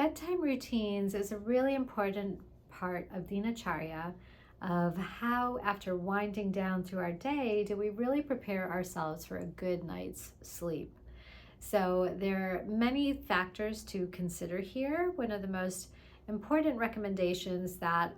bedtime routines is a really important part of dinacharya, of how, after winding down through our day, do we really prepare ourselves for a good night's sleep. So there are many factors to consider here. One of the most important recommendations that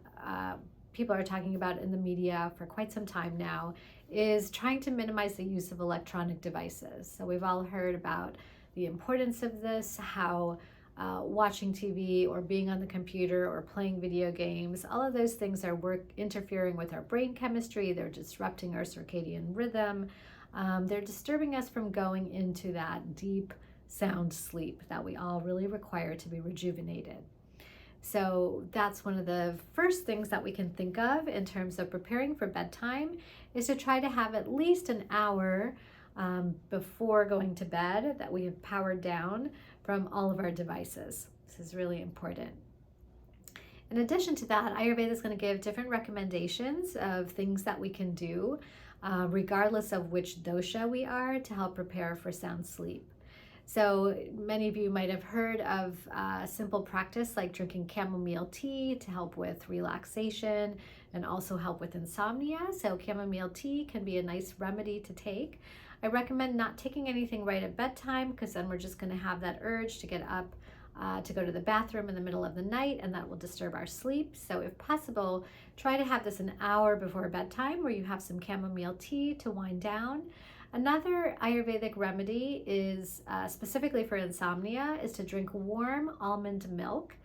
people are talking about in the media for quite some time now is trying to minimize the use of electronic devices. So we've all heard about the importance of this, how watching TV or being on the computer or playing video games, all of those things are interfering with our brain chemistry. They're disrupting our circadian rhythm. They're disturbing us from going into that deep sound sleep that we all really require to be rejuvenated. So that's one of the first things that we can think of in terms of preparing for bedtime, is to try to have at least an hour before going to bed that we have powered down from all of our devices. This is really important. In addition to that, Ayurveda is going to give different recommendations of things that we can do, regardless of which dosha we are, to help prepare for sound sleep. So many of you might have heard of simple practice like drinking chamomile tea to help with relaxation and also help with insomnia. So chamomile tea can be a nice remedy to take. I recommend not taking anything right at bedtime, because then we're just going to have that urge to get up to go to the bathroom in the middle of the night, and that will disturb our sleep. So if possible, try to have this an hour before bedtime, where you have some chamomile tea to wind down. Another Ayurvedic remedy is specifically for insomnia, is to drink warm almond milk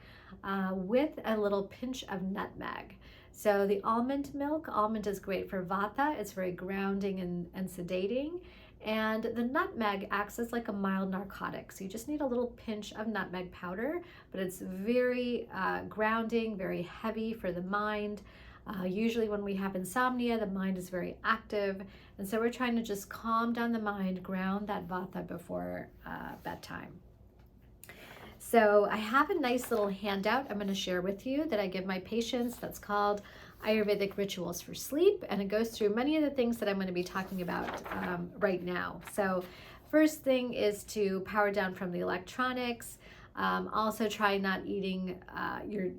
with a little pinch of nutmeg. So the almond is great for vata. It's very grounding and sedating. And the nutmeg acts as like a mild narcotic. So you just need a little pinch of nutmeg powder, but it's very grounding, very heavy for the mind. Usually when we have insomnia, the mind is very active. And so we're trying to just calm down the mind, ground that vata before bedtime. So I have a nice little handout I'm going to share with you that I give my patients that's called Ayurvedic Rituals for Sleep, and it goes through many of the things that I'm going to be talking about right now. So first thing is to power down from the electronics. Also try not eating your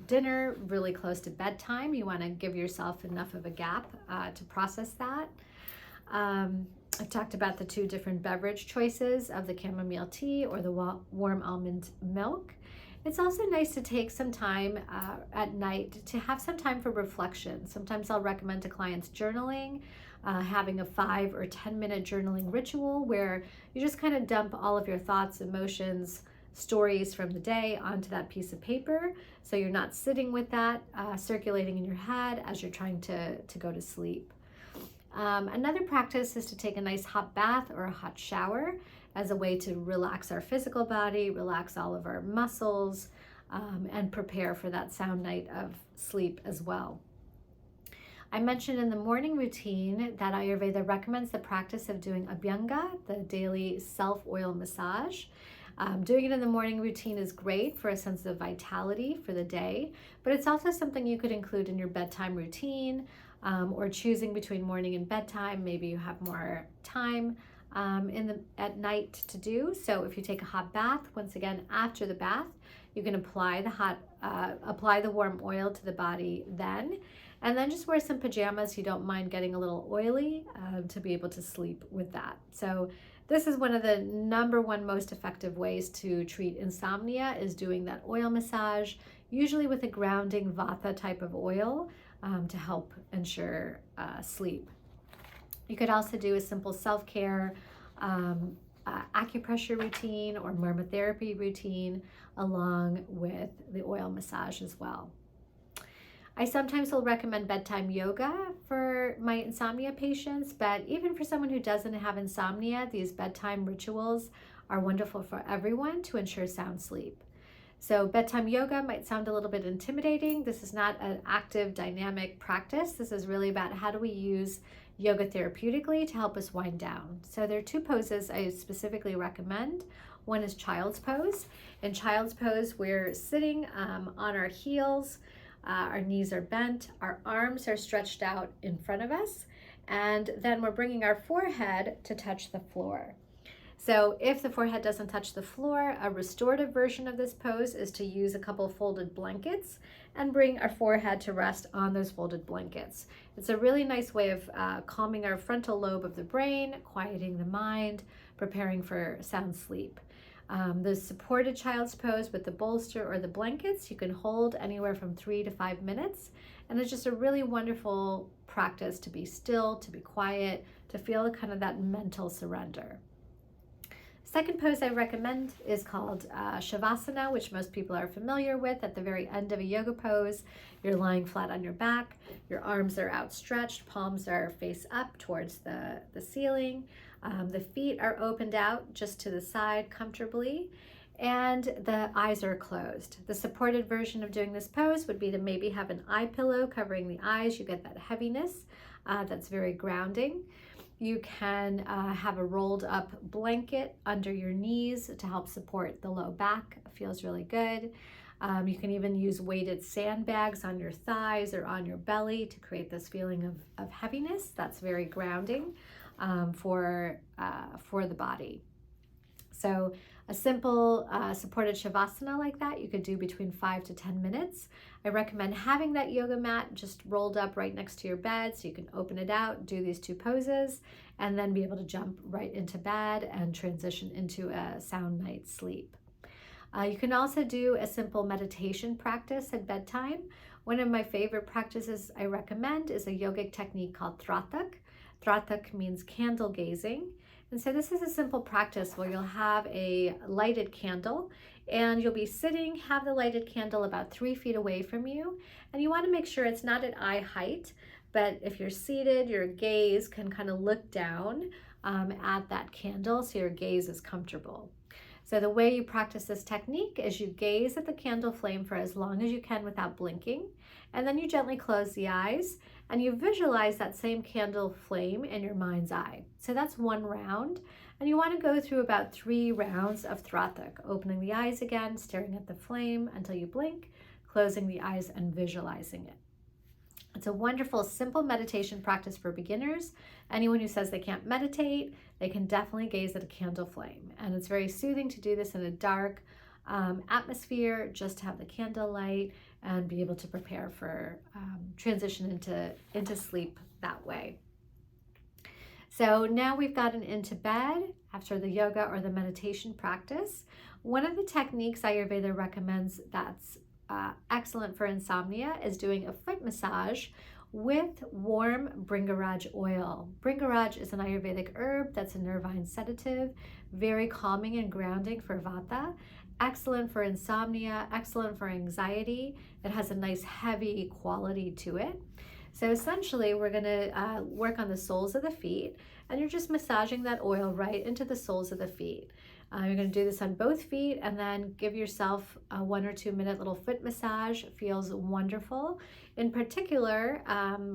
dinner really close to bedtime. You want to give yourself enough of a gap to process that. I've talked about the two different beverage choices of the chamomile tea or the warm almond milk. It's also nice to take some time at night to have some time for reflection. Sometimes I'll recommend to clients journaling, having a 5 or 10 minute journaling ritual where you just kind of dump all of your thoughts, emotions, stories from the day onto that piece of paper. So you're not sitting with that circulating in your head as you're trying to go to sleep. Another practice is to take a nice hot bath or a hot shower as a way to relax our physical body, relax all of our muscles, and prepare for that sound night of sleep as well. I mentioned in the morning routine that Ayurveda recommends the practice of doing abhyanga, the daily self-oil massage. Doing it in the morning routine is great for a sense of vitality for the day, but it's also something you could include in your bedtime routine, or choosing between morning and bedtime. Maybe you have more time at night to do. So if you take a hot bath, once again, after the bath, you can apply the warm oil to the body then, and then just wear some pajamas. You don't mind getting a little oily to be able to sleep with that. So this is one of the number one most effective ways to treat insomnia, is doing that oil massage, usually with a grounding vata type of oil to help ensure sleep. You could also do a simple self-care acupressure routine or Marma therapy routine along with the oil massage as well. I sometimes will recommend bedtime yoga for my insomnia patients, but even for someone who doesn't have insomnia, these bedtime rituals are wonderful for everyone to ensure sound sleep. So bedtime yoga might sound a little bit intimidating. This is not an active, dynamic practice. This is really about how do we use yoga therapeutically to help us wind down. So there are two poses I specifically recommend. One is child's pose. In child's pose, we're sitting on our heels. Our knees are bent, our arms are stretched out in front of us, and then we're bringing our forehead to touch the floor. So if the forehead doesn't touch the floor, a restorative version of this pose is to use a couple folded blankets and bring our forehead to rest on those folded blankets. It's a really nice way of calming our frontal lobe of the brain, quieting the mind, preparing for sound sleep. The supported child's pose with the bolster or the blankets, you can hold anywhere from 3 to 5 minutes. And it's just a really wonderful practice to be still, to be quiet, to feel kind of that mental surrender. Second pose I recommend is called Shavasana, which most people are familiar with. At the very end of a yoga pose, you're lying flat on your back, your arms are outstretched, palms are face up towards the ceiling. The feet are opened out just to the side comfortably, and the eyes are closed. The supported version of doing this pose would be to maybe have an eye pillow covering the eyes. You get that heaviness that's very grounding. You can have a rolled up blanket under your knees to help support the low back. It feels really good. You can even use weighted sandbags on your thighs or on your belly to create this feeling of heaviness. That's very grounding for the body. So a simple supported Shavasana like that, you could do between 5 to 10 minutes. I recommend having that yoga mat just rolled up right next to your bed so you can open it out, do these 2 poses, and then be able to jump right into bed and transition into a sound night's sleep. You can also do a simple meditation practice at bedtime. One of my favorite practices I recommend is a yogic technique called Tratak. Tratak means candle gazing. And so this is a simple practice where you'll have a lighted candle and you'll be sitting, have the lighted candle about 3 feet away from you. And you want to make sure it's not at eye height, but if you're seated, your gaze can kind of look down at that candle so your gaze is comfortable. So the way you practice this technique is you gaze at the candle flame for as long as you can without blinking, and then you gently close the eyes and you visualize that same candle flame in your mind's eye. So that's 1 round, and you want to go through about 3 rounds of Tratak, opening the eyes again, staring at the flame until you blink, closing the eyes and visualizing it. It's a wonderful, simple meditation practice for beginners. Anyone who says they can't meditate, they can definitely gaze at a candle flame. And it's very soothing to do this in a dark atmosphere, just to have the candle light and be able to prepare for transition into sleep that way. So now we've gotten into bed after the yoga or the meditation practice. One of the techniques Ayurveda recommends that's excellent for insomnia is doing a foot massage with warm Bringaraj oil. Bringaraj is an Ayurvedic herb that's a nervine sedative, very calming and grounding for Vata, excellent for insomnia, excellent for anxiety. It has a nice heavy quality to it. So essentially we're going to work on the soles of the feet, and you're just massaging that oil right into the soles of the feet. You're going to do this on both feet and then give yourself a 1 or 2 minute little foot massage. It feels wonderful. In particular,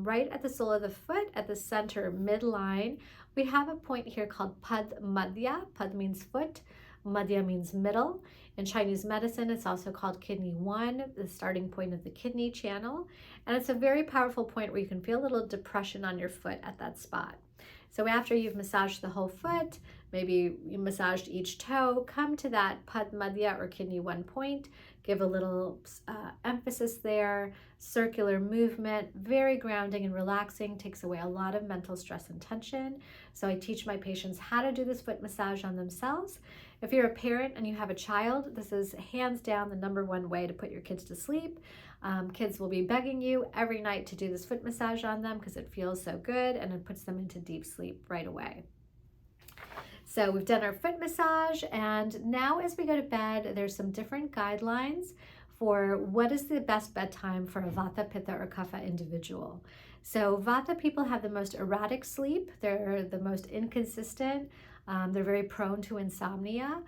right at the sole of the foot, at the center midline, we have a point here called Pad Madhya. Pad means foot, Madhya means middle. In Chinese medicine, it's also called kidney 1, the starting point of the kidney channel. And it's a very powerful point where you can feel a little depression on your foot at that spot. So after you've massaged the whole foot, maybe you massaged each toe, come to that Pad Madhya or kidney 1 point, give a little emphasis there, circular movement, very grounding and relaxing, takes away a lot of mental stress and tension. So I teach my patients how to do this foot massage on themselves. If you're a parent and you have a child, this is hands down the #1 way to put your kids to sleep. Kids will be begging you every night to do this foot massage on them because it feels so good and it puts them into deep sleep right away. So we've done our foot massage, and now as we go to bed, there's some different guidelines for what is the best bedtime for a Vata, Pitta, or Kapha individual. So Vata people have the most erratic sleep. They're the most inconsistent. They're very prone to insomnia.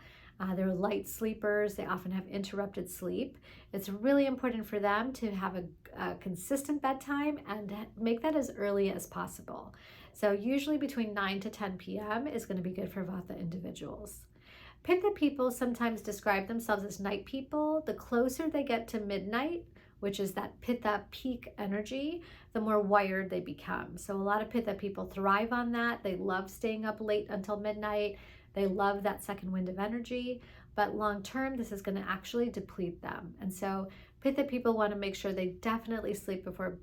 They're light sleepers. They often have interrupted sleep. It's really important for them to have a consistent bedtime and make that as early as possible. So usually between 9 to 10 p.m. is going to be good for Vata individuals. Pitta people sometimes describe themselves as night people. The closer they get to midnight, which is that Pitta peak energy, the more wired they become. So a lot of Pitta people thrive on that. They love staying up late until midnight. They love that second wind of energy, but long term, this is going to actually deplete them. And so Pitta people want to make sure they definitely sleep before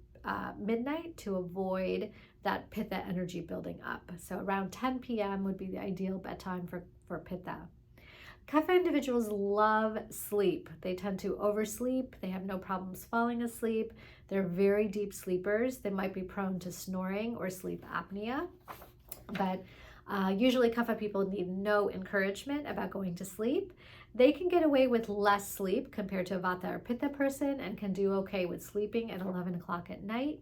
midnight to avoid that Pitta energy building up. So around 10 p.m. would be the ideal bedtime for Pitta. Kapha individuals love sleep. They tend to oversleep. They have no problems falling asleep. They're very deep sleepers. They might be prone to snoring or sleep apnea, but usually Kapha people need no encouragement about going to sleep. They can get away with less sleep compared to a Vata or Pitta person and can do okay with sleeping at 11 o'clock at night.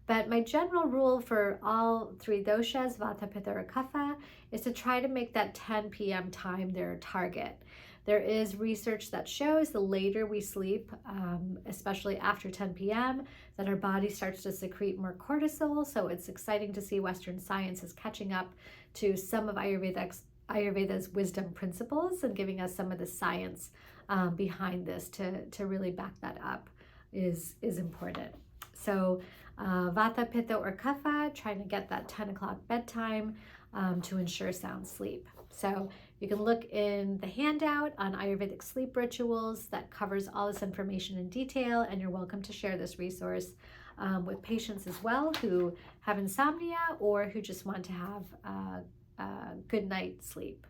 But my general rule for all three doshas, Vata, Pitta, or Kapha, is to try to make that 10 p.m. time their target. There is research that shows the later we sleep, especially after 10 p.m., that our body starts to secrete more cortisol. So it's exciting to see Western science is catching up to some of Ayurveda's wisdom principles and giving us some of the science behind this to really back that up is important. So Vata, Pitta, or Kapha, trying to get that 10 o'clock bedtime to ensure sound sleep. So you can look in the handout on Ayurvedic sleep rituals that covers all this information in detail, and you're welcome to share this resource with patients as well who have insomnia or who just want to have a good night's sleep.